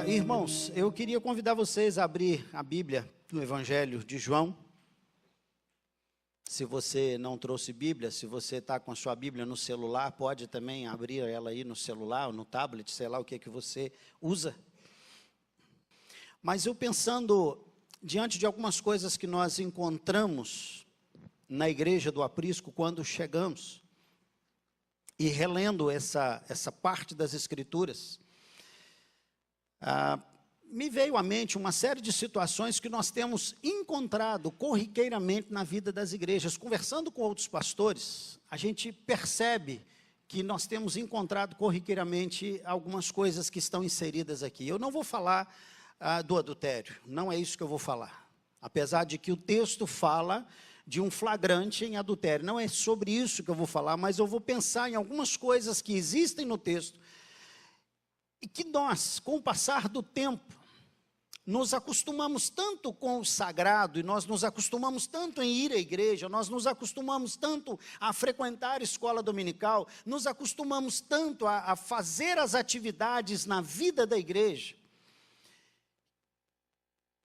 Irmãos, eu queria convidar vocês a abrir a Bíblia no Evangelho de João. Se você não trouxe Bíblia, se você está com a sua Bíblia no celular, pode também abrir ela aí no celular ou no tablet, sei lá o que você usa. Mas eu pensando diante de algumas coisas que nós encontramos na igreja do Aprisco quando chegamos, e relendo essa parte das Escrituras, me veio à mente uma série de situações que nós temos encontrado corriqueiramente na vida das igrejas. Conversando com outros pastores, a gente percebe que nós temos encontrado corriqueiramente algumas coisas que estão inseridas aqui. Eu não vou falar do adultério, não é isso que eu vou falar. Apesar de que o texto fala de um flagrante em adultério. Não é sobre isso que eu vou falar, mas eu vou pensar em algumas coisas que existem no texto e que nós, com o passar do tempo, nos acostumamos tanto com o sagrado, e nós nos acostumamos tanto em ir à igreja, nós nos acostumamos tanto a frequentar a escola dominical, nos acostumamos tanto a fazer as atividades na vida da igreja,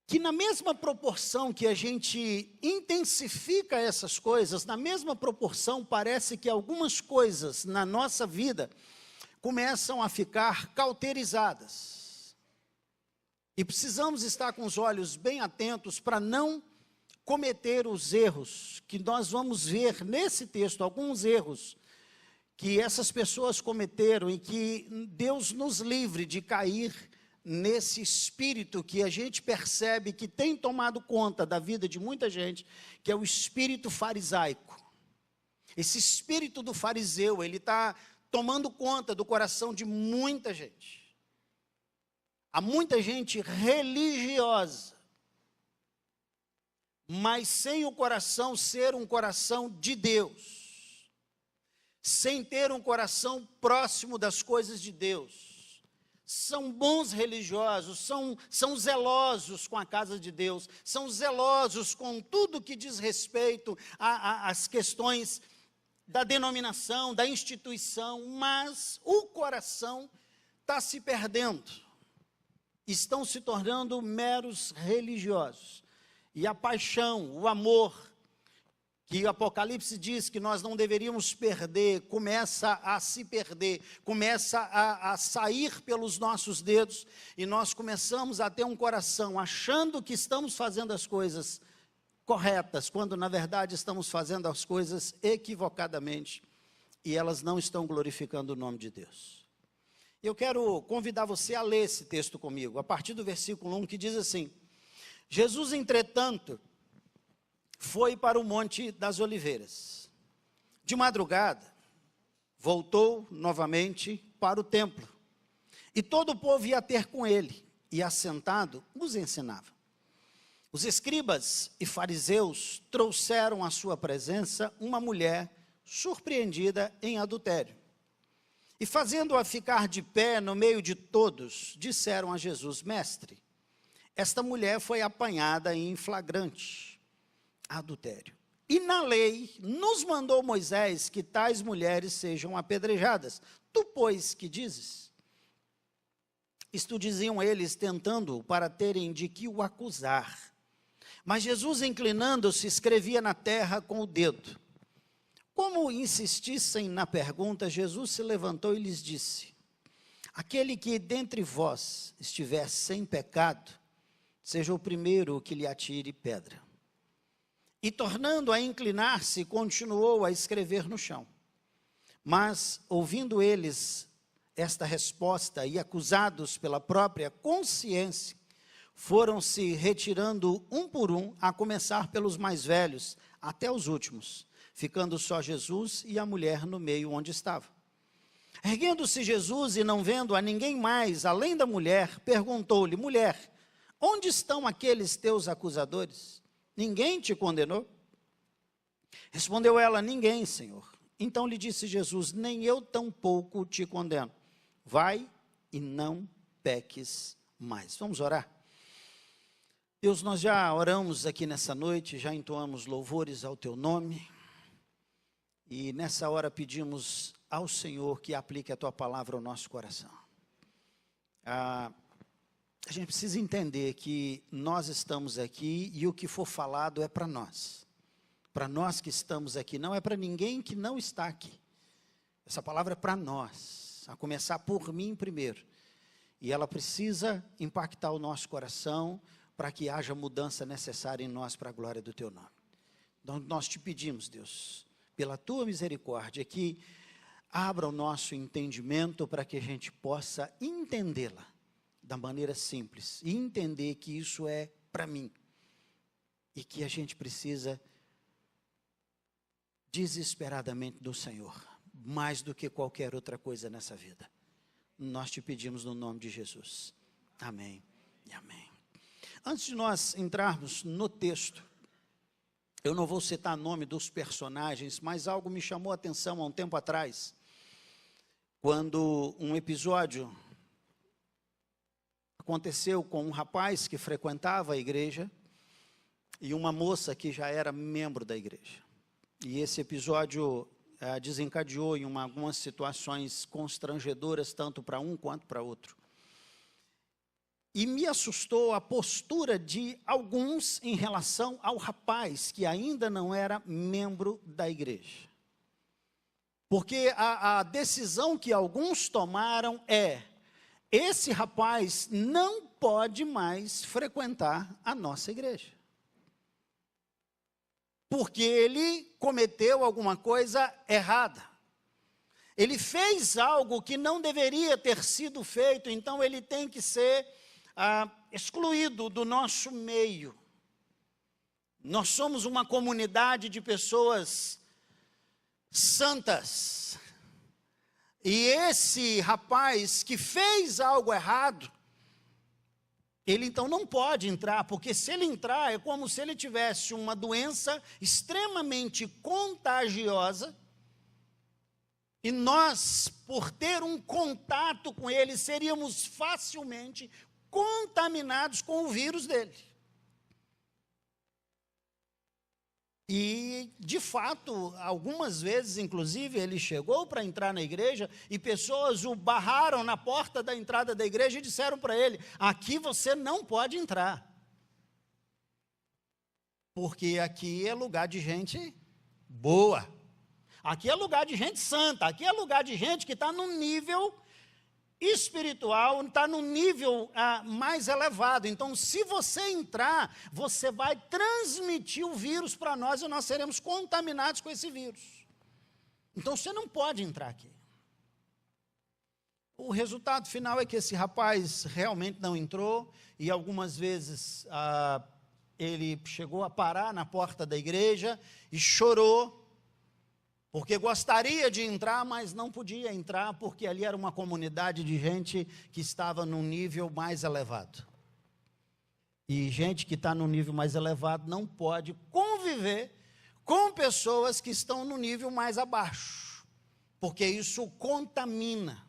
que na mesma proporção que a gente intensifica essas coisas, na mesma proporção parece que algumas coisas na nossa vida começam a ficar cauterizadas. E precisamos estar com os olhos bem atentos para não cometer os erros que nós vamos ver nesse texto, alguns erros que essas pessoas cometeram e que Deus nos livre de cair nesse espírito que a gente percebe que tem tomado conta da vida de muita gente, que é o espírito farisaico. Esse espírito do fariseu, ele está tomando conta do coração de muita gente. Há muita gente religiosa, mas sem o coração ser um coração de Deus, sem ter um coração próximo das coisas de Deus. São bons religiosos, são zelosos com a casa de Deus, são zelosos com tudo que diz respeito às questões da denominação, da instituição, mas o coração está se perdendo, estão se tornando meros religiosos, e a paixão, o amor, que o Apocalipse diz que nós não deveríamos perder, começa a se perder, começa a sair pelos nossos dedos, e nós começamos a ter um coração achando que estamos fazendo as coisas corretas, quando na verdade estamos fazendo as coisas equivocadamente, e elas não estão glorificando o nome de Deus. Eu quero convidar você a ler esse texto comigo, a partir do versículo 1, que diz assim: Jesus, entretanto, foi para o Monte das Oliveiras. De madrugada, voltou novamente para o templo. E todo o povo ia ter com ele, e assentado, os ensinava. Os escribas e fariseus trouxeram à sua presença uma mulher surpreendida em adultério. E fazendo-a ficar de pé no meio de todos, disseram a Jesus: Mestre, esta mulher foi apanhada em flagrante adultério. E na lei nos mandou Moisés que tais mulheres sejam apedrejadas. Tu, pois, que dizes? Isto diziam eles, tentando-o para terem de que o acusar. Mas Jesus, inclinando-se, escrevia na terra com o dedo. Como insistissem na pergunta, Jesus se levantou e lhes disse: aquele que dentre vós estiver sem pecado, seja o primeiro que lhe atire pedra. E tornando a inclinar-se, continuou a escrever no chão. Mas, ouvindo eles esta resposta e acusados pela própria consciência, foram se retirando um por um, a começar pelos mais velhos, até os últimos, ficando só Jesus e a mulher no meio onde estava. Erguendo-se Jesus e não vendo a ninguém mais, além da mulher, perguntou-lhe: mulher, onde estão aqueles teus acusadores? Ninguém te condenou? Respondeu ela: ninguém, Senhor. Então lhe disse Jesus: nem eu tampouco te condeno. Vai e não peques mais. Vamos orar? Deus, nós já oramos aqui nessa noite, já entoamos louvores ao teu nome, e nessa hora pedimos ao Senhor que aplique a tua palavra ao nosso coração. A gente precisa entender que nós estamos aqui e o que for falado é para nós. Para nós que estamos aqui, não é para ninguém que não está aqui. Essa palavra é para nós, a começar por mim primeiro. E ela precisa impactar o nosso coração para que haja mudança necessária em nós para a glória do teu nome. Então nós te pedimos, Deus, pela tua misericórdia, que abra o nosso entendimento para que a gente possa entendê-la da maneira simples e entender que isso é para mim e que a gente precisa desesperadamente do Senhor, mais do que qualquer outra coisa nessa vida. Nós te pedimos no nome de Jesus. Amém e amém. Antes de nós entrarmos no texto, eu não vou citar o nome dos personagens, mas algo me chamou a atenção há um tempo atrás, quando um episódio aconteceu com um rapaz que frequentava a igreja e uma moça que já era membro da igreja. E esse episódio desencadeou em algumas situações constrangedoras, tanto para um quanto para outro. E me assustou a postura de alguns em relação ao rapaz, que ainda não era membro da igreja. Porque a decisão que alguns tomaram é: esse rapaz não pode mais frequentar a nossa igreja. Porque ele cometeu alguma coisa errada. Ele fez algo que não deveria ter sido feito, então ele tem que ser excluído do nosso meio. Nós somos uma comunidade de pessoas santas. E esse rapaz que fez algo errado, ele então não pode entrar, porque se ele entrar é como se ele tivesse uma doença extremamente contagiosa, e nós, por ter um contato com ele, seríamos facilmente contaminados com o vírus dele. E, de fato, algumas vezes, inclusive, ele chegou para entrar na igreja e pessoas o barraram na porta da entrada da igreja e disseram para ele: aqui você não pode entrar. Porque aqui é lugar de gente boa. Aqui é lugar de gente santa. Aqui é lugar de gente que está num nível espiritual, está num nível mais elevado. Então, se você entrar, você vai transmitir o vírus para nós e nós seremos contaminados com esse vírus. Então, você não pode entrar aqui. O resultado final é que esse rapaz realmente não entrou, e algumas vezes ele chegou a parar na porta da igreja e chorou, porque gostaria de entrar, mas não podia entrar, porque ali era uma comunidade de gente que estava num nível mais elevado. E gente que está num nível mais elevado não pode conviver com pessoas que estão no nível mais abaixo, porque isso contamina.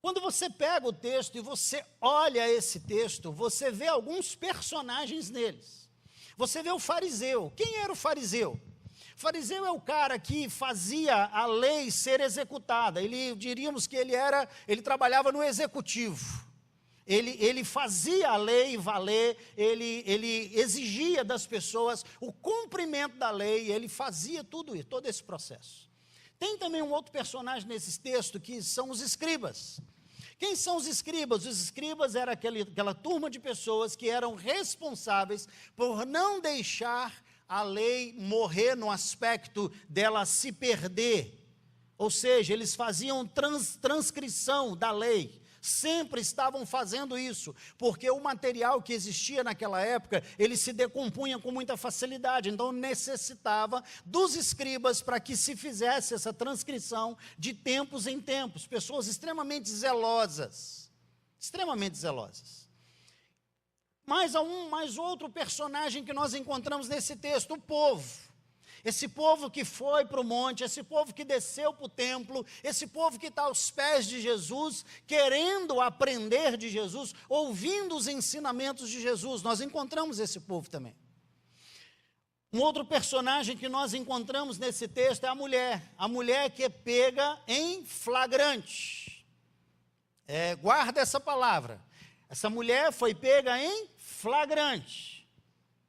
Quando você pega o texto e você olha esse texto, você vê alguns personagens neles. Você vê o fariseu. Quem era o fariseu? O fariseu é o cara que fazia a lei ser executada. Diríamos que ele trabalhava no executivo. Ele fazia a lei valer, ele exigia das pessoas o cumprimento da lei, ele fazia tudo isso, todo esse processo. Tem também um outro personagem nesse texto, que são os escribas. Quem são os escribas? Os escribas eram aquela turma de pessoas que eram responsáveis por não deixar a lei morrer no aspecto dela se perder. Ou seja, eles faziam transcrição da lei. Sempre estavam fazendo isso, porque o material que existia naquela época, ele se decompunha com muita facilidade, então necessitava dos escribas para que se fizesse essa transcrição de tempos em tempos, pessoas extremamente zelosas, Mas há mais outro personagem que nós encontramos nesse texto, o povo. Esse povo que foi para o monte, esse povo que desceu para o templo, esse povo que está aos pés de Jesus, querendo aprender de Jesus, ouvindo os ensinamentos de Jesus. Nós encontramos esse povo também. Um outro personagem que nós encontramos nesse texto é a mulher que é pega em flagrante. Guarda essa palavra. Essa mulher foi pega em flagrante,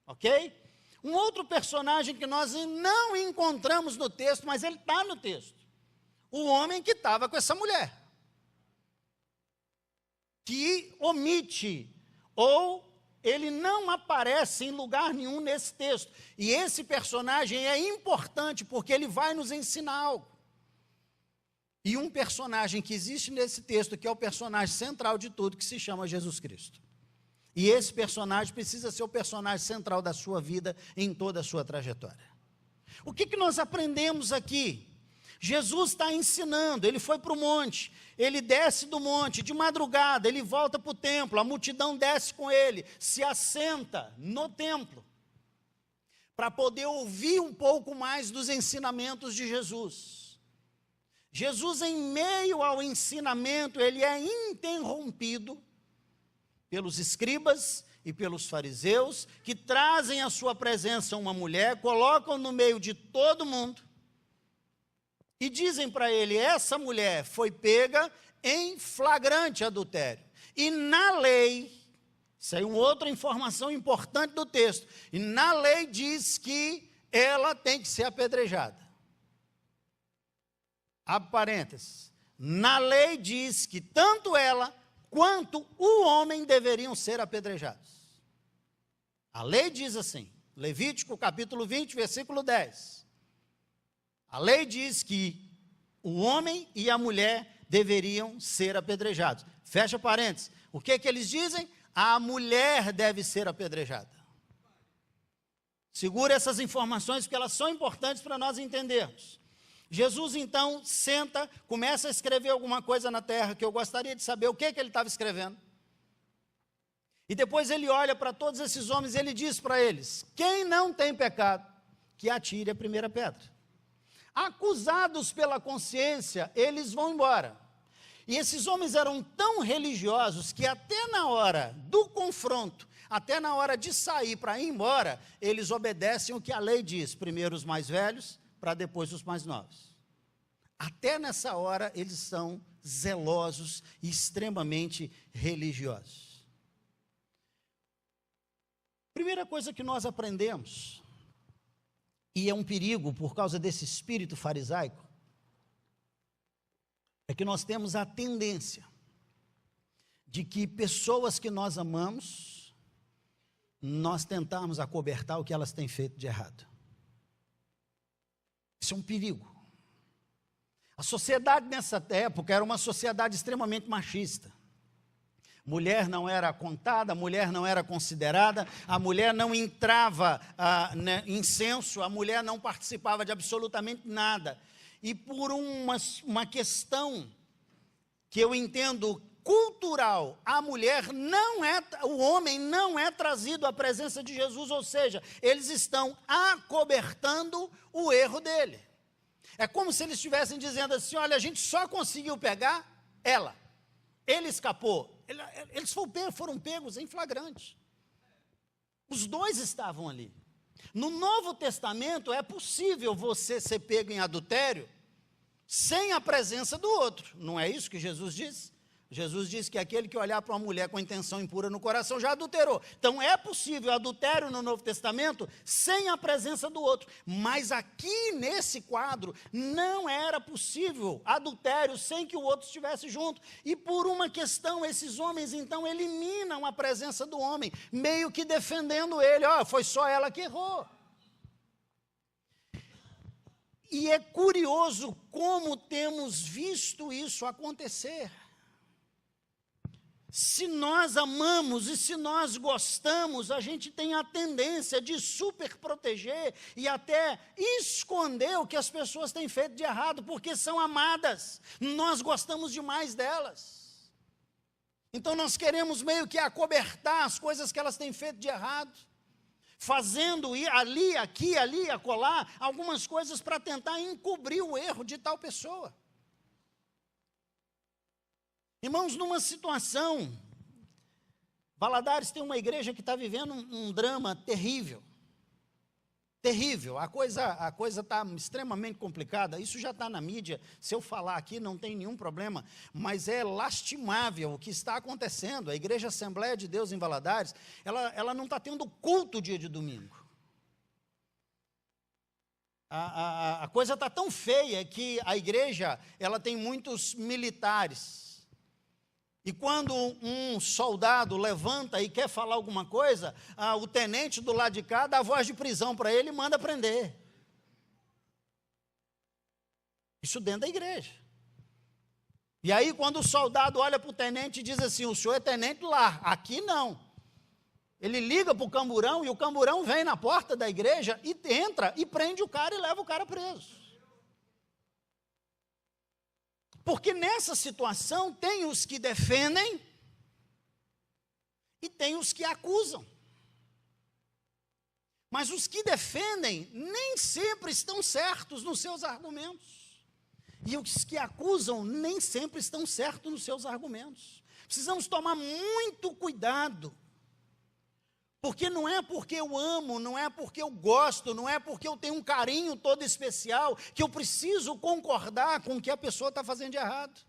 ok? Um outro personagem que nós não encontramos no texto, mas ele está no texto. O homem que estava com essa mulher. Que omite, ou ele não aparece em lugar nenhum nesse texto. E esse personagem é importante porque ele vai nos ensinar algo. E um personagem que existe nesse texto, que é o personagem central de tudo, que se chama Jesus Cristo. E esse personagem precisa ser o personagem central da sua vida em toda a sua trajetória. O que nós aprendemos aqui? Jesus está ensinando, ele foi para o monte, ele desce do monte, de madrugada, ele volta para o templo, a multidão desce com ele, se assenta no templo, para poder ouvir um pouco mais dos ensinamentos de Jesus. Jesus, em meio ao ensinamento, ele é interrompido pelos escribas e pelos fariseus, que trazem à sua presença uma mulher, colocam no meio de todo mundo, e dizem para ele, essa mulher foi pega em flagrante adultério. E na lei, isso aí é uma outra informação importante do texto, e na lei diz que ela tem que ser apedrejada. Abre parênteses. Na lei diz que tanto ela quanto o homem deveriam ser apedrejados. A lei diz assim, Levítico capítulo 20, versículo 10. A lei diz que o homem e a mulher deveriam ser apedrejados. Fecha parênteses. O que eles dizem? A mulher deve ser apedrejada. Segura essas informações porque elas são importantes para nós entendermos. Jesus então senta, começa a escrever alguma coisa na terra, que eu gostaria de saber o que ele estava escrevendo. E depois ele olha para todos esses homens e ele diz para eles, quem não tem pecado, que atire a primeira pedra. Acusados pela consciência, eles vão embora. E esses homens eram tão religiosos que até na hora do confronto, até na hora de sair para ir embora, eles obedecem o que a lei diz, primeiro os mais velhos, para depois os mais novos. Até nessa hora, eles são zelosos e extremamente religiosos. Primeira coisa que nós aprendemos, e é um perigo por causa desse espírito farisaico, é que nós temos a tendência de que pessoas que nós amamos, nós tentamos acobertar o que elas têm feito de errado. Isso é um perigo. A sociedade nessa época era uma sociedade extremamente machista. Mulher não era contada, a mulher não era considerada, a mulher não entrava em censo, a mulher não participava de absolutamente nada. E por uma questão que eu entendo cultural, a mulher não é, o homem não é trazido à presença de Jesus, ou seja, eles estão acobertando o erro dele. É como se eles estivessem dizendo assim, olha, a gente só conseguiu pegar ela, ele escapou, eles foram pegos em flagrante. Os dois estavam ali. No Novo Testamento é possível você ser pego em adultério sem a presença do outro, não é isso que Jesus diz? Jesus diz que aquele que olhar para uma mulher com intenção impura no coração já adulterou. Então é possível adultério no Novo Testamento sem a presença do outro. Mas aqui nesse quadro não era possível adultério sem que o outro estivesse junto. E por uma questão, esses homens então eliminam a presença do homem, meio que defendendo ele. Ó, foi só ela que errou. E é curioso como temos visto isso acontecer. Se nós amamos e se nós gostamos, a gente tem a tendência de super proteger e até esconder o que as pessoas têm feito de errado, porque são amadas, nós gostamos demais delas. Então nós queremos meio que acobertar as coisas que elas têm feito de errado, fazendo ali, aqui, ali, acolá, algumas coisas para tentar encobrir o erro de tal pessoa. Irmãos, numa situação, Valadares tem uma igreja que está vivendo um drama terrível. terrível, a coisa está extremamente complicada, isso já está na mídia, se eu falar aqui não tem nenhum problema, mas é lastimável o que está acontecendo. A Igreja Assembleia de Deus em Valadares, ela não está tendo culto dia de domingo. A coisa está tão feia que a igreja, ela tem muitos militares. E quando um soldado levanta e quer falar alguma coisa, o tenente do lado de cá dá voz de prisão para ele e manda prender. Isso dentro da igreja. E aí quando o soldado olha para o tenente e diz assim, o senhor é tenente lá, aqui não. Ele liga para o camburão e o camburão vem na porta da igreja e entra e prende o cara e leva o cara preso. Porque nessa situação tem os que defendem e tem os que acusam. Mas os que defendem nem sempre estão certos nos seus argumentos. E os que acusam nem sempre estão certos nos seus argumentos. Precisamos tomar muito cuidado. Porque não é porque eu amo, não é porque eu gosto, não é porque eu tenho um carinho todo especial que eu preciso concordar com o que a pessoa está fazendo de errado.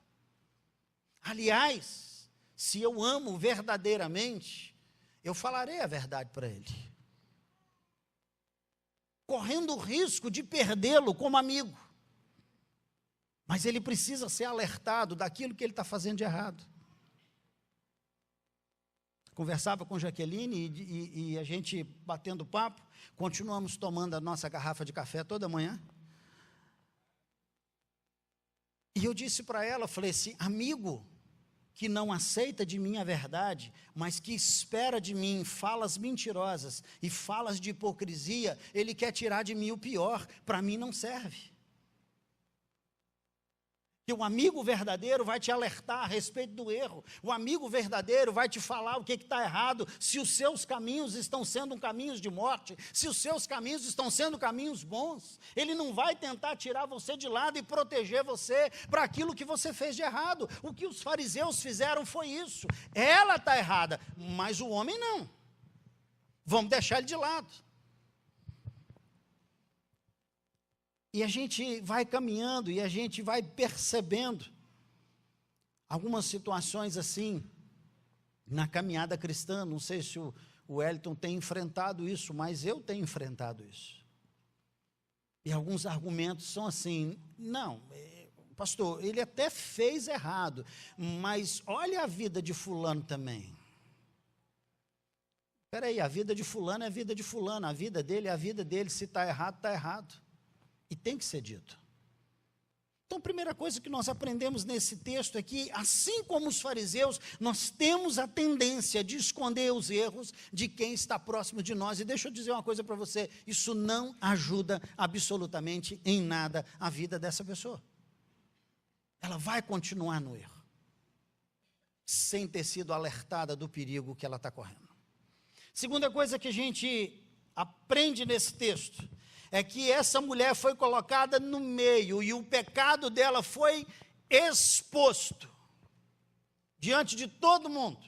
Aliás, se eu amo verdadeiramente, eu falarei a verdade para ele. Correndo o risco de perdê-lo como amigo. Mas ele precisa ser alertado daquilo que ele está fazendo de errado. Conversava com Jaqueline e a gente batendo papo, continuamos tomando a nossa garrafa de café toda manhã. E eu disse para ela, falei assim, amigo que não aceita de mim a verdade, mas que espera de mim falas mentirosas e falas de hipocrisia, ele quer tirar de mim o pior, para mim não serve. Que o amigo verdadeiro vai te alertar a respeito do erro. O amigo verdadeiro vai te falar o que está errado, se os seus caminhos estão sendo caminhos de morte, se os seus caminhos estão sendo caminhos bons. Ele não vai tentar tirar você de lado e proteger você para aquilo que você fez de errado. O que os fariseus fizeram foi isso. Ela está errada, mas o homem não. Vamos deixar ele de lado. E a gente vai caminhando e a gente vai percebendo algumas situações assim, na caminhada cristã. Não sei se o Wellington tem enfrentado isso, mas eu tenho enfrentado isso. E alguns argumentos são assim, não, pastor, ele até fez errado, mas olha a vida de fulano também. Espera aí, a vida de fulano é a vida de fulano, a vida dele é a vida dele, se está errado, está errado. E tem que ser dito. Então, a primeira coisa que nós aprendemos nesse texto é que, assim como os fariseus, nós temos a tendência de esconder os erros de quem está próximo de nós. E deixa eu dizer uma coisa para você, isso não ajuda absolutamente em nada a vida dessa pessoa. Ela vai continuar no erro, sem ter sido alertada do perigo que ela está correndo. Segunda coisa que a gente aprende nesse texto, é que essa mulher foi colocada no meio e o pecado dela foi exposto diante de todo mundo.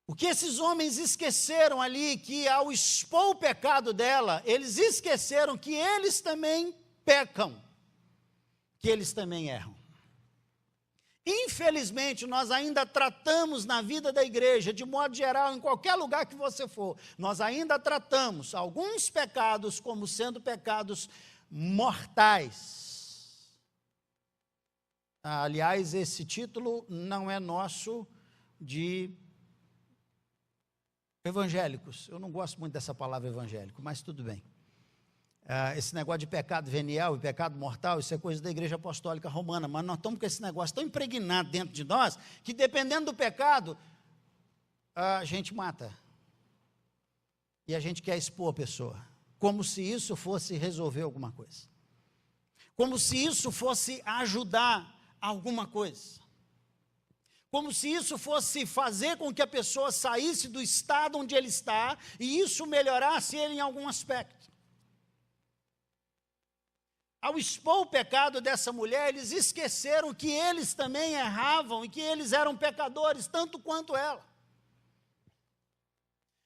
O que esses homens esqueceram ali, que ao expor o pecado dela, eles esqueceram que eles também pecam, que eles também erram. Infelizmente, nós ainda tratamos na vida da igreja, de modo geral, em qualquer lugar que você for, nós ainda tratamos alguns pecados como sendo pecados mortais. Aliás, esse título não é nosso de evangélicos. Eu não gosto muito dessa palavra evangélico, mas tudo bem. Esse negócio de pecado venial e pecado mortal, isso é coisa da igreja apostólica romana, mas nós estamos com esse negócio tão impregnado dentro de nós, que dependendo do pecado, a gente mata. E a gente quer expor a pessoa, como se isso fosse resolver alguma coisa. Como se isso fosse ajudar alguma coisa. Como se isso fosse fazer com que a pessoa saísse do estado onde ele está, e isso melhorasse ele em algum aspecto. Ao expor o pecado dessa mulher, eles esqueceram que eles também erravam e que eles eram pecadores, tanto quanto ela.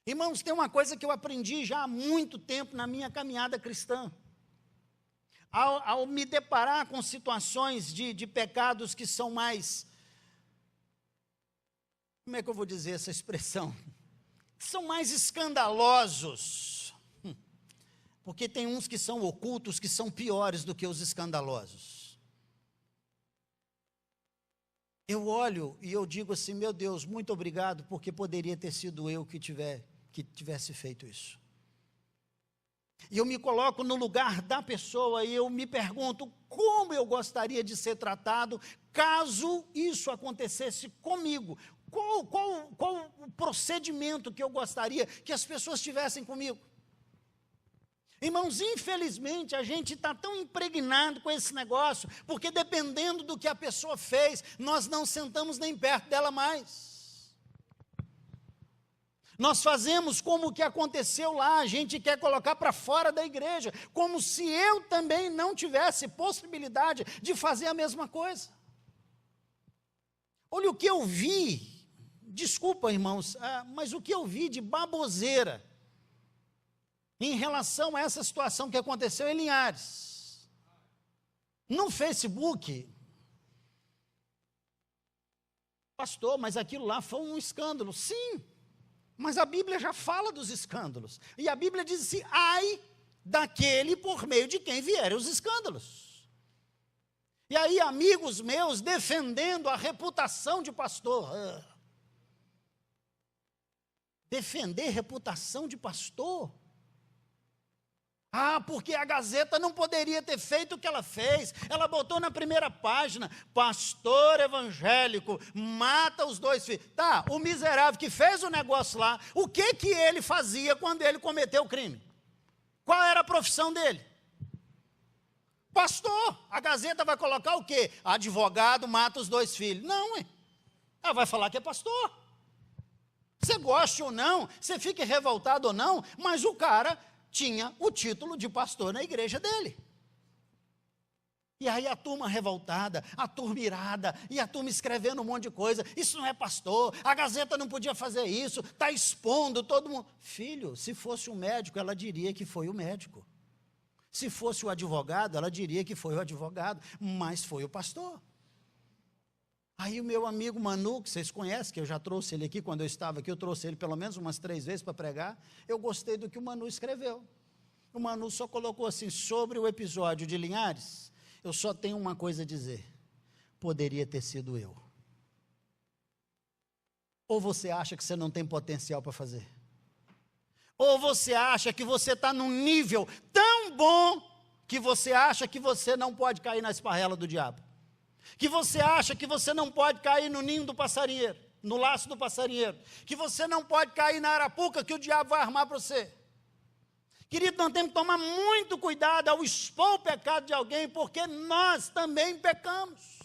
Irmãos, tem uma coisa que eu aprendi já há muito tempo na minha caminhada cristã. Ao me deparar com situações de pecados que são mais, como é que eu vou dizer essa expressão? Que são mais escandalosos. Porque tem uns que são ocultos, que são piores do que os escandalosos. Eu olho e eu digo assim, meu Deus, muito obrigado, porque poderia ter sido eu que tivesse feito isso. E eu me coloco no lugar da pessoa e eu me pergunto como eu gostaria de ser tratado caso isso acontecesse comigo. Qual o procedimento que eu gostaria que as pessoas tivessem comigo? Irmãos, infelizmente a gente está tão impregnado com esse negócio, porque dependendo do que a pessoa fez, nós não sentamos nem perto dela mais. Nós fazemos como o que aconteceu lá, a gente quer colocar para fora da igreja, como se eu também não tivesse possibilidade de fazer a mesma coisa. Olha o que eu vi, desculpa irmãos, mas o que eu vi de baboseira, em relação a essa situação que aconteceu em Linhares. No Facebook, pastor, mas aquilo lá foi um escândalo. Sim, mas a Bíblia já fala dos escândalos. E a Bíblia diz assim, ai daquele por meio de quem vierem os escândalos. E aí amigos meus defendendo a reputação de pastor. Defender reputação de pastor? Porque a Gazeta não poderia ter feito o que ela fez. Ela botou na primeira página, pastor evangélico mata os 2 filhos. Tá, o miserável que fez o negócio lá, o que ele fazia quando ele cometeu o crime? Qual era a profissão dele? Pastor. A Gazeta vai colocar o quê? Advogado mata os 2 filhos. Não, ela vai falar que é pastor. Você goste ou não, você fique revoltado ou não, mas o cara tinha o título de pastor na igreja dele. E aí a turma revoltada, a turma irada, e a turma escrevendo um monte de coisa, isso não é pastor, a Gazeta não podia fazer isso, está expondo todo mundo. Filho, se fosse um médico, ela diria que foi o médico. Se fosse o advogado, ela diria que foi o advogado, mas foi o pastor. Aí o meu amigo Manu, que vocês conhecem, que eu já trouxe ele aqui, quando eu estava aqui, eu trouxe ele pelo menos umas 3 vezes para pregar, eu gostei do que o Manu escreveu. O Manu só colocou assim, sobre o episódio de Linhares, eu só tenho uma coisa a dizer, poderia ter sido eu. Ou você acha que você não tem potencial para fazer? Ou você acha que você está num nível tão bom, que você acha que você não pode cair na esparrela do diabo? Que você acha que você não pode cair no ninho do passarinheiro, no laço do passarinheiro, que você não pode cair na arapuca que o diabo vai armar para você. Querido, nós temos que tomar muito cuidado ao expor o pecado de alguém, porque nós também pecamos,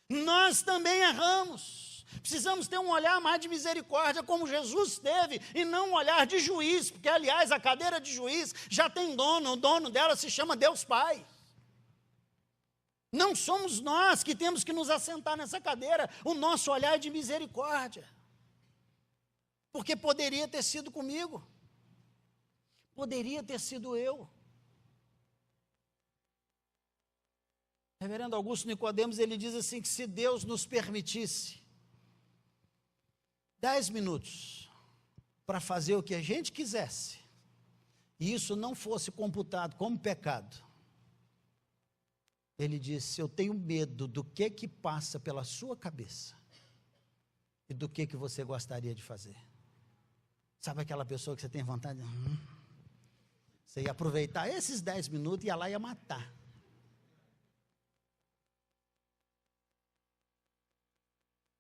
nós também erramos. Precisamos ter um olhar mais de misericórdia, como Jesus teve, e não um olhar de juiz, porque aliás a cadeira de juiz já tem dono, o dono dela se chama Deus Pai. Não somos nós que temos que nos assentar nessa cadeira, o nosso olhar é de misericórdia. Porque poderia ter sido comigo, poderia ter sido eu. Reverendo Augusto Nicodemos, ele diz assim, que se Deus nos permitisse 10 minutos para fazer o que a gente quisesse, e isso não fosse computado como pecado, ele disse, eu tenho medo do que passa pela sua cabeça e do que você gostaria de fazer. Sabe aquela pessoa que você tem vontade? Você ia aproveitar esses 10 minutos e ia lá e ia matar.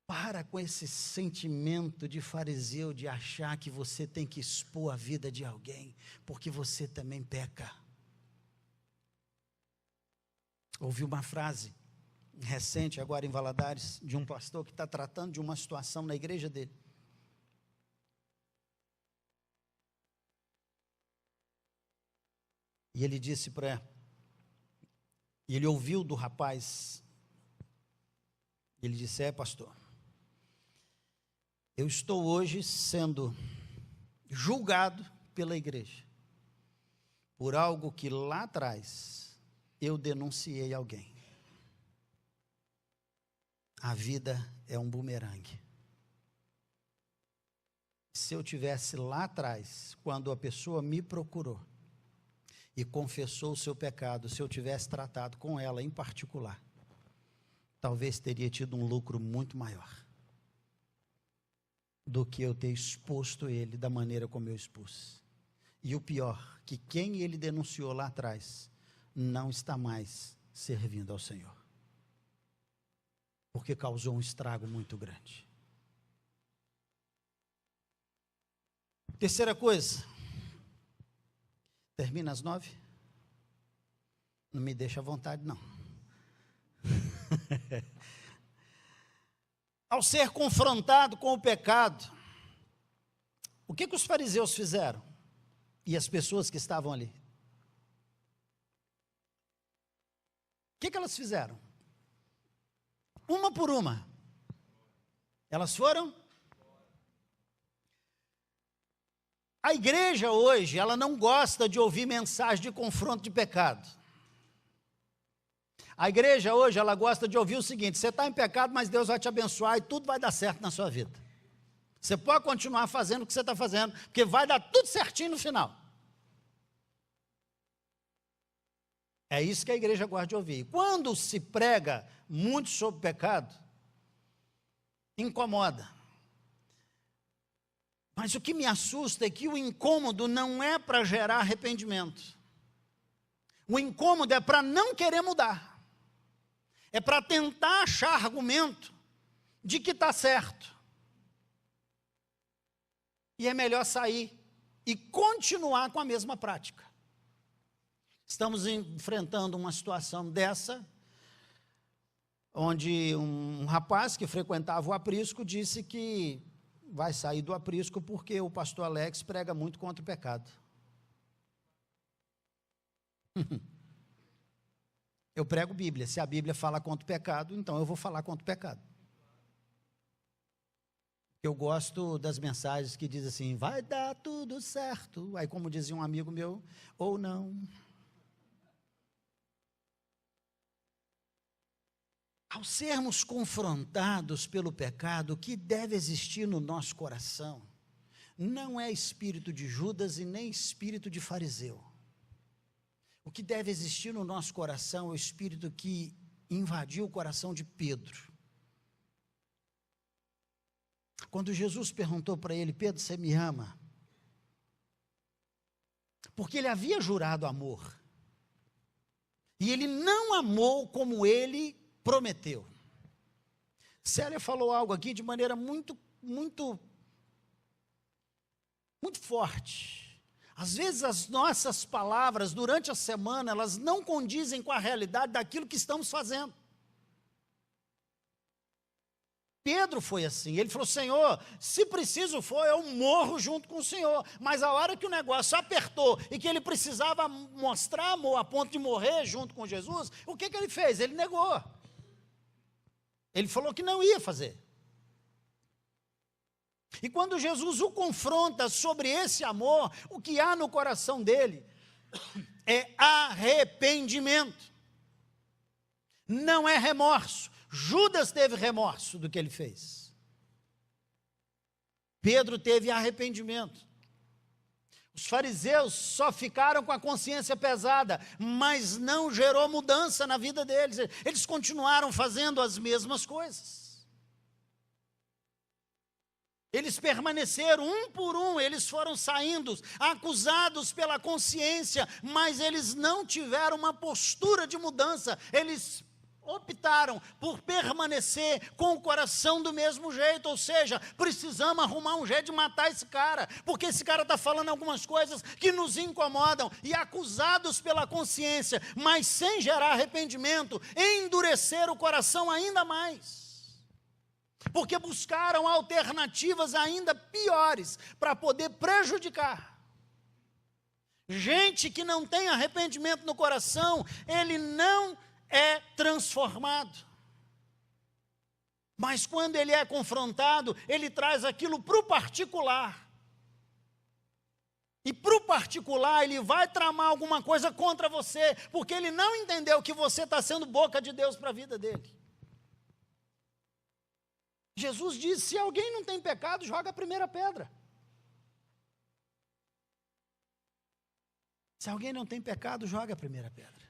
Para com esse sentimento de fariseu, de achar que você tem que expor a vida de alguém, porque você também peca. Ouvi uma frase recente, agora em Valadares, de um pastor que está tratando de uma situação na igreja dele. E ele disse ele ouviu do rapaz, ele disse, pastor, eu estou hoje sendo julgado pela igreja por algo que lá atrás eu denunciei alguém. A vida é um bumerangue. Se eu tivesse lá atrás, quando a pessoa me procurou e confessou o seu pecado, se eu tivesse tratado com ela em particular, talvez teria tido um lucro muito maior do que eu ter exposto ele da maneira como eu expus. E o pior, que quem ele denunciou lá atrás não está mais servindo ao Senhor, porque causou um estrago muito grande. Terceira coisa, termina às 9? Não me deixa à vontade, não. Ao ser confrontado com o pecado, o que os fariseus fizeram? E as pessoas que estavam ali? O que elas fizeram? Uma por uma. Elas foram? A igreja hoje, ela não gosta de ouvir mensagem de confronto de pecado. A igreja hoje, ela gosta de ouvir o seguinte: você está em pecado, mas Deus vai te abençoar e tudo vai dar certo na sua vida. Você pode continuar fazendo o que você está fazendo, porque vai dar tudo certinho no final. É isso que a igreja gosta de ouvir. Quando se prega muito sobre pecado, incomoda. Mas o que me assusta é que o incômodo não é para gerar arrependimento. O incômodo é para não querer mudar. É para tentar achar argumento de que está certo. E é melhor sair e continuar com a mesma prática. Estamos enfrentando uma situação dessa, onde um rapaz que frequentava o aprisco disse que vai sair do aprisco porque o pastor Alex prega muito contra o pecado. Eu prego Bíblia. Se a Bíblia fala contra o pecado, então eu vou falar contra o pecado. Eu gosto das mensagens que dizem assim: vai dar tudo certo. Aí, como dizia um amigo meu, ou não. Ao sermos confrontados pelo pecado, o que deve existir no nosso coração não é espírito de Judas e nem espírito de fariseu. O que deve existir no nosso coração é o espírito que invadiu o coração de Pedro. Quando Jesus perguntou para ele: Pedro, você me ama? Porque ele havia jurado amor. E ele não amou como ele prometeu. Célia falou algo aqui de maneira muito forte. Às vezes as nossas palavras durante a semana, elas não condizem com a realidade daquilo que estamos fazendo. Pedro foi assim, ele falou: Senhor, se preciso for, eu morro junto com o Senhor. Mas a hora que o negócio apertou e que ele precisava mostrar amor a ponto de morrer junto com Jesus, o que ele fez? Ele negou. Ele falou que não ia fazer. E quando Jesus o confronta sobre esse amor, o que há no coração dele é arrependimento. Não é remorso. Judas teve remorso do que ele fez. Pedro teve arrependimento. Os fariseus só ficaram com a consciência pesada, mas não gerou mudança na vida deles. Eles continuaram fazendo as mesmas coisas. Eles permaneceram um por um, eles foram saindo, acusados pela consciência, mas eles não tiveram uma postura de mudança. Eles optaram por permanecer com o coração do mesmo jeito, ou seja, precisamos arrumar um jeito de matar esse cara, porque esse cara está falando algumas coisas que nos incomodam, e acusados pela consciência, mas sem gerar arrependimento, endureceram o coração ainda mais, porque buscaram alternativas ainda piores, para poder prejudicar. Gente que não tem arrependimento no coração, ele não é transformado. Mas quando ele é confrontado, ele traz aquilo para o particular. E para o particular, ele vai tramar alguma coisa contra você, porque ele não entendeu que você está sendo boca de Deus para a vida dele. Jesus disse: se alguém não tem pecado, joga a primeira pedra. Se alguém não tem pecado, joga a primeira pedra.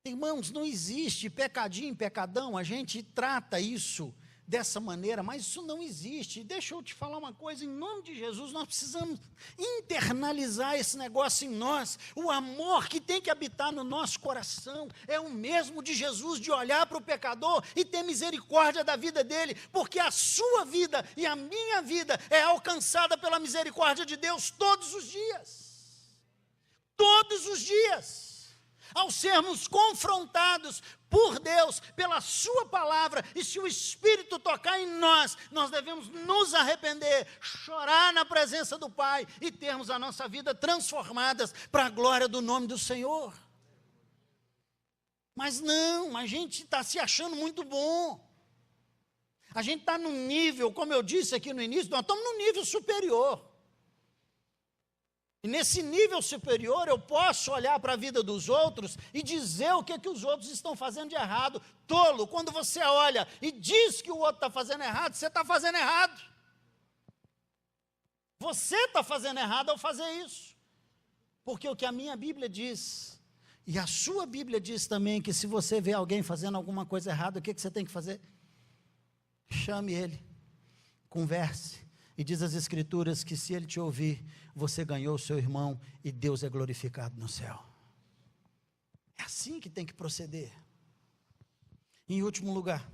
Irmãos, não existe pecadinho, pecadão, a gente trata isso dessa maneira, mas isso não existe. Deixa eu te falar uma coisa, em nome de Jesus, nós precisamos internalizar esse negócio em nós. O amor que tem que habitar no nosso coração é o mesmo de Jesus, de olhar para o pecador e ter misericórdia da vida dele, porque a sua vida e a minha vida é alcançada pela misericórdia de Deus todos os dias. Todos os dias. Ao sermos confrontados por Deus, pela sua palavra, e se o Espírito tocar em nós, nós devemos nos arrepender, chorar na presença do Pai e termos a nossa vida transformadas para a glória do nome do Senhor. Mas não, a gente está se achando muito bom. A gente está num nível, como eu disse aqui no início, nós estamos num nível superior. E nesse nível superior eu posso olhar para a vida dos outros e dizer o que os outros estão fazendo de errado. Tolo, quando você olha e diz que o outro está fazendo errado, você está fazendo errado. Você está fazendo errado ao fazer isso. Porque o que a minha Bíblia diz, e a sua Bíblia diz também, que se você vê alguém fazendo alguma coisa errada, o que você tem que fazer? Chame ele, converse. E diz as Escrituras que se ele te ouvir, você ganhou o seu irmão e Deus é glorificado no céu. É assim que tem que proceder. Em último lugar,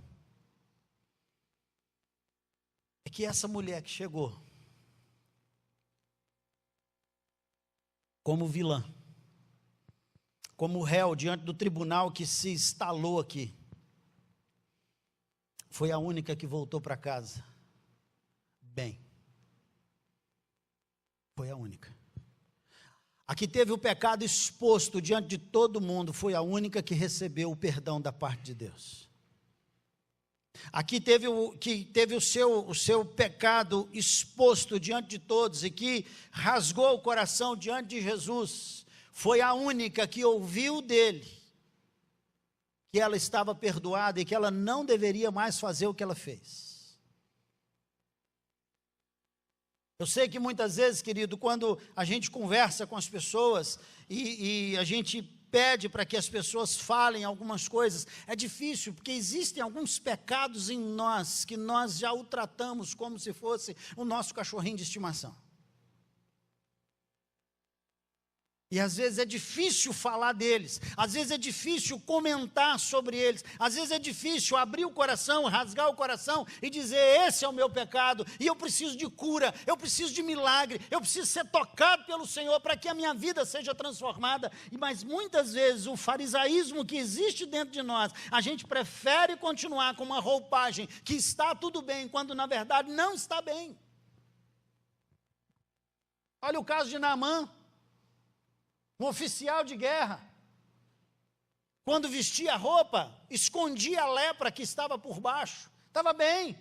é que essa mulher que chegou como vilã, como réu diante do tribunal que se instalou aqui, foi a única que voltou para casa bem. Foi a única. A que teve o pecado exposto diante de todo mundo, foi a única que recebeu o perdão da parte de Deus. Aqui que teve o seu pecado exposto diante de todos e que rasgou o coração diante de Jesus, foi a única que ouviu dele que ela estava perdoada e que ela não deveria mais fazer o que ela fez. Eu sei que muitas vezes, querido, quando a gente conversa com as pessoas e a gente pede para que as pessoas falem algumas coisas, é difícil, porque existem alguns pecados em nós que nós já o tratamos como se fosse o nosso cachorrinho de estimação. E às vezes é difícil falar deles, às vezes é difícil comentar sobre eles, às vezes é difícil abrir o coração, rasgar o coração e dizer: esse é o meu pecado, e eu preciso de cura, eu preciso de milagre, eu preciso ser tocado pelo Senhor para que a minha vida seja transformada. Mas muitas vezes o farisaísmo que existe dentro de nós, a gente prefere continuar com uma roupagem que está tudo bem, quando na verdade não está bem. Olha o caso de Naamã. Um oficial de guerra, quando vestia a roupa, escondia a lepra que estava por baixo, estava bem.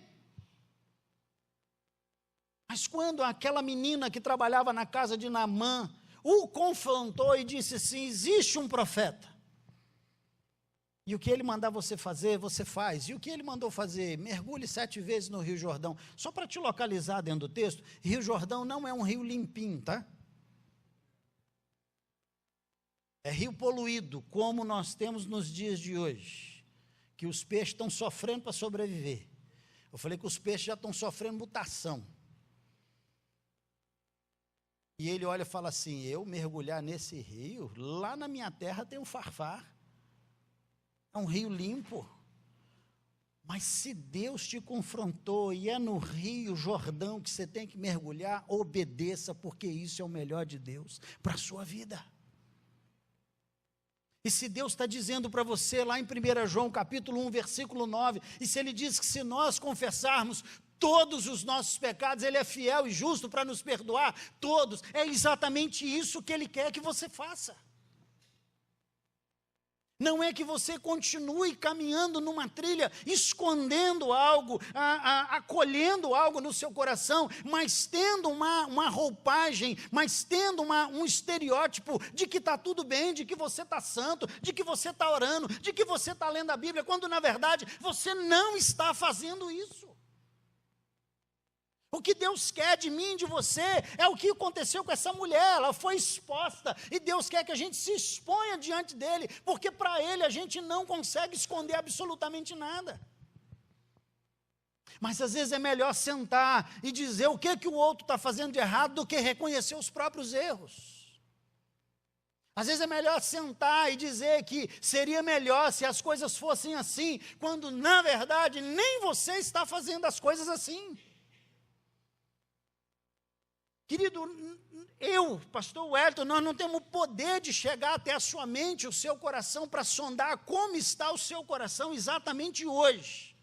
Mas quando aquela menina que trabalhava na casa de Naamã o confrontou e disse assim: existe um profeta, e o que ele mandar você fazer, você faz. E o que ele mandou fazer? Mergulhe 7 vezes no Rio Jordão. Só para te localizar dentro do texto, Rio Jordão não é um rio limpinho, tá? É rio poluído, como nós temos nos dias de hoje, que os peixes estão sofrendo para sobreviver. Eu falei que os peixes já estão sofrendo mutação. E ele olha e fala assim: eu mergulhar nesse rio, lá na minha terra tem um farfar, é um rio limpo. Mas se Deus te confrontou e é no Rio Jordão que você tem que mergulhar, obedeça, porque isso é o melhor de Deus para a sua vida. E se Deus está dizendo para você lá em 1 João capítulo 1, versículo 9, e se Ele diz que se nós confessarmos todos os nossos pecados, Ele é fiel e justo para nos perdoar todos, é exatamente isso que Ele quer que você faça. Não é que você continue caminhando numa trilha, escondendo algo, acolhendo algo no seu coração, mas tendo uma roupagem, mas tendo um estereótipo de que está tudo bem, de que você está santo, de que você está orando, de que você está lendo a Bíblia, quando na verdade você não está fazendo isso. O que Deus quer de mim, de você, é o que aconteceu com essa mulher. Ela foi exposta, e Deus quer que a gente se exponha diante dele, porque para ele a gente não consegue esconder absolutamente nada. Mas às vezes é melhor sentar e dizer o que o outro está fazendo de errado, do que reconhecer os próprios erros. Às vezes é melhor sentar e dizer que seria melhor se as coisas fossem assim, quando na verdade nem você está fazendo as coisas assim. Querido, pastor Wellington, nós não temos o poder de chegar até a sua mente, o seu coração, para sondar como está o seu coração exatamente hoje.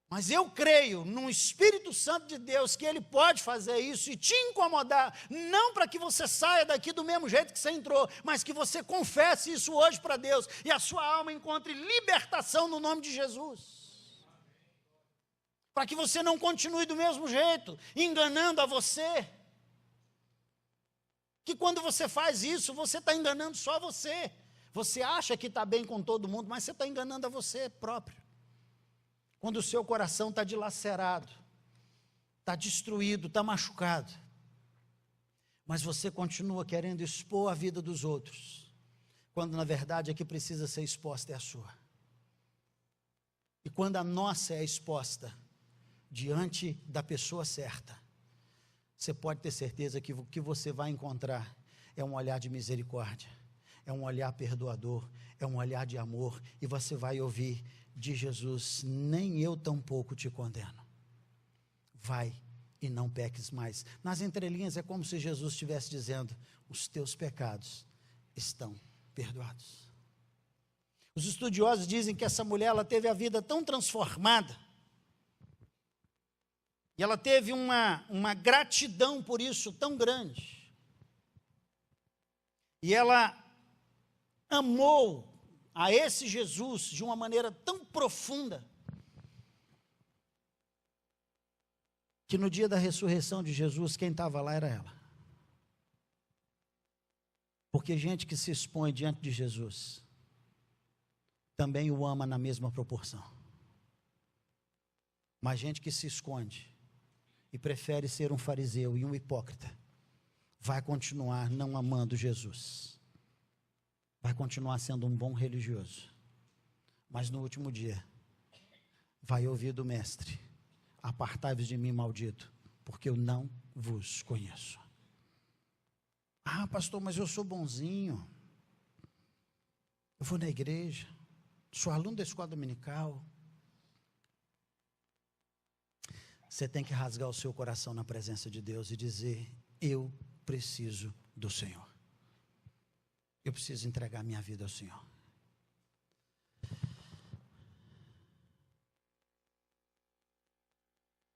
Mas eu creio no Espírito Santo de Deus, que Ele pode fazer isso e te incomodar, não para que você saia daqui do mesmo jeito que você entrou, mas que você confesse isso hoje para Deus, e a sua alma encontre libertação no nome de Jesus. Para que você não continue do mesmo jeito, enganando a você. Que quando você faz isso, você está enganando só você. Você acha que está bem com todo mundo, mas você está enganando a você próprio. Quando o seu coração está dilacerado, está destruído, está machucado, mas você continua querendo expor a vida dos outros, quando na verdade a que precisa ser exposta é a sua. E quando a nossa é exposta diante da pessoa certa, você pode ter certeza que o que você vai encontrar é um olhar de misericórdia, é um olhar perdoador, é um olhar de amor, e você vai ouvir de Jesus: nem eu tampouco te condeno, vai e não peques mais. Nas entrelinhas é como se Jesus estivesse dizendo: os teus pecados estão perdoados. Os estudiosos dizem que essa mulher, ela teve a vida tão transformada, e ela teve uma gratidão por isso tão grande, e ela amou a esse Jesus de uma maneira tão profunda, que no dia da ressurreição de Jesus, quem estava lá era ela. Porque gente que se expõe diante de Jesus também o ama na mesma proporção. Mas gente que se esconde e prefere ser um fariseu e um hipócrita, vai continuar não amando Jesus, vai continuar sendo um bom religioso, mas no último dia vai ouvir do mestre: apartai-vos de mim, maldito, porque eu não vos conheço. Ah, pastor, mas eu sou bonzinho, eu vou na igreja, sou aluno da escola dominical. Você tem que rasgar o seu coração na presença de Deus e dizer: eu preciso do Senhor. Eu preciso entregar minha vida ao Senhor.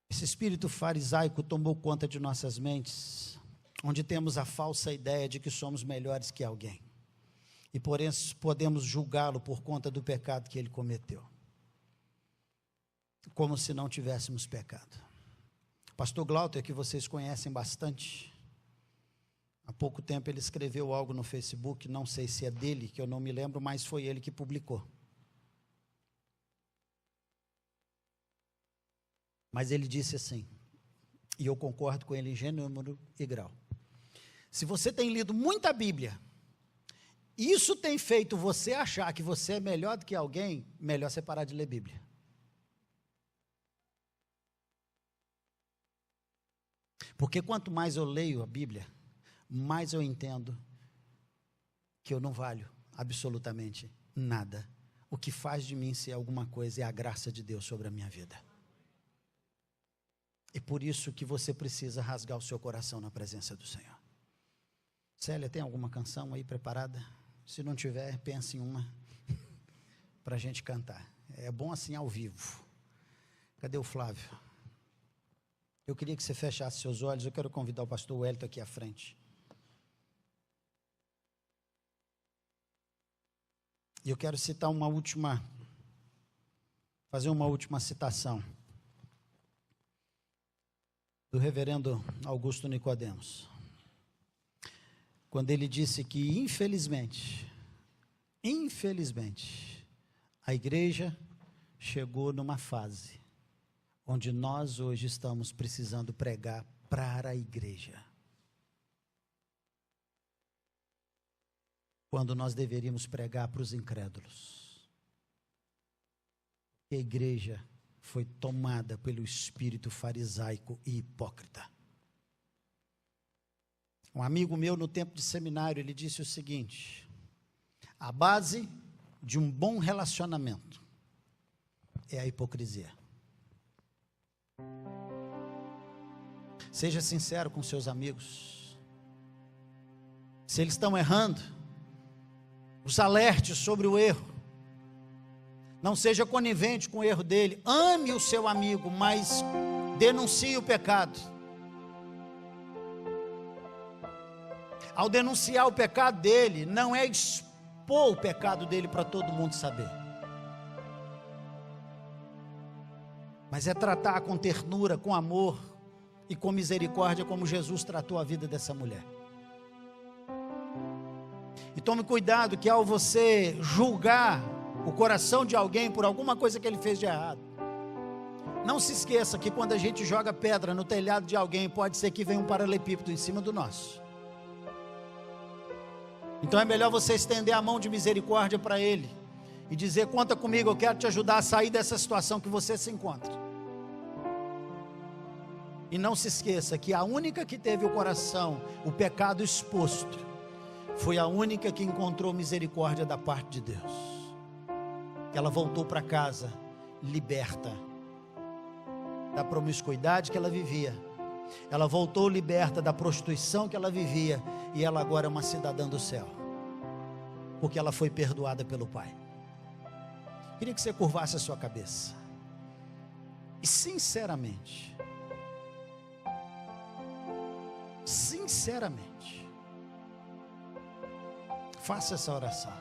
Esse espírito farisaico tomou conta de nossas mentes, onde temos a falsa ideia de que somos melhores que alguém, e por isso podemos julgá-lo por conta do pecado que ele cometeu, como se não tivéssemos pecado. Pastor Glauter, que vocês conhecem bastante, há pouco tempo ele escreveu algo no Facebook, não sei se é dele, que eu não me lembro, mas foi ele que publicou. Mas ele disse assim, e eu concordo com ele em gênero e grau: se você tem lido muita Bíblia, isso tem feito você achar que você é melhor do que alguém, melhor você parar de ler Bíblia. Porque quanto mais eu leio a Bíblia, mais eu entendo que eu não valho absolutamente nada. O que faz de mim ser alguma coisa é a graça de Deus sobre a minha vida. E por isso que você precisa rasgar o seu coração na presença do Senhor. Célia, tem alguma canção aí preparada? Se não tiver, pense em uma para a gente cantar. É bom assim ao vivo. Cadê o Flávio? Eu queria que você fechasse seus olhos. Eu quero convidar o pastor Wellington aqui à frente. E eu quero fazer uma última citação do reverendo Augusto Nicodemos, quando ele disse que, infelizmente, a igreja chegou numa fase onde nós hoje estamos precisando pregar para a igreja, quando nós deveríamos pregar para os incrédulos. E a igreja foi tomada pelo espírito farisaico e hipócrita. Um amigo meu, no tempo de seminário, ele disse o seguinte: a base de um bom relacionamento é a hipocrisia. Seja sincero com seus amigos. Se eles estão errando, os alerte sobre o erro. Não seja conivente com o erro dele. Ame o seu amigo, mas denuncie o pecado. Ao denunciar o pecado dele, não é expor o pecado dele para todo mundo saber, mas é tratar com ternura, com amor e com misericórdia, como Jesus tratou a vida dessa mulher. E tome cuidado que ao você julgar o coração de alguém por alguma coisa que ele fez de errado, não se esqueça que quando a gente joga pedra no telhado de alguém, pode ser que venha um paralelepípedo em cima do nosso. Então é melhor você estender a mão de misericórdia para ele e dizer: conta comigo, eu quero te ajudar a sair dessa situação que você se encontra. E não se esqueça que a única que teve o coração, o pecado exposto, foi a única que encontrou misericórdia da parte de Deus. Ela voltou para casa liberta da promiscuidade que ela vivia. Ela voltou liberta da prostituição que ela vivia. E ela agora é uma cidadã do céu, porque ela foi perdoada pelo Pai. Queria que você curvasse a sua cabeça e sinceramente, faça essa oração.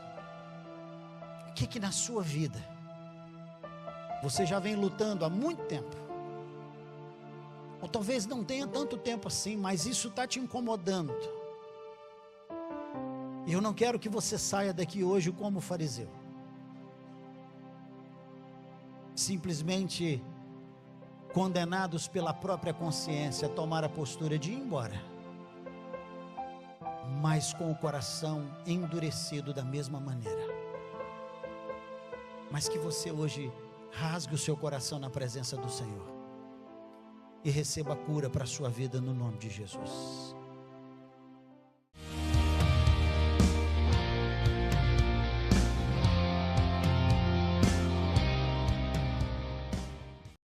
O que na sua vida você já vem lutando há muito tempo, ou talvez não tenha tanto tempo assim, mas isso está te incomodando? E eu não quero que você saia daqui hoje como fariseu, simplesmente condenados pela própria consciência a tomar a postura de ir embora, mas com o coração endurecido da mesma maneira. Mas que você hoje rasgue o seu coração na presença do Senhor e receba a cura para a sua vida no nome de Jesus.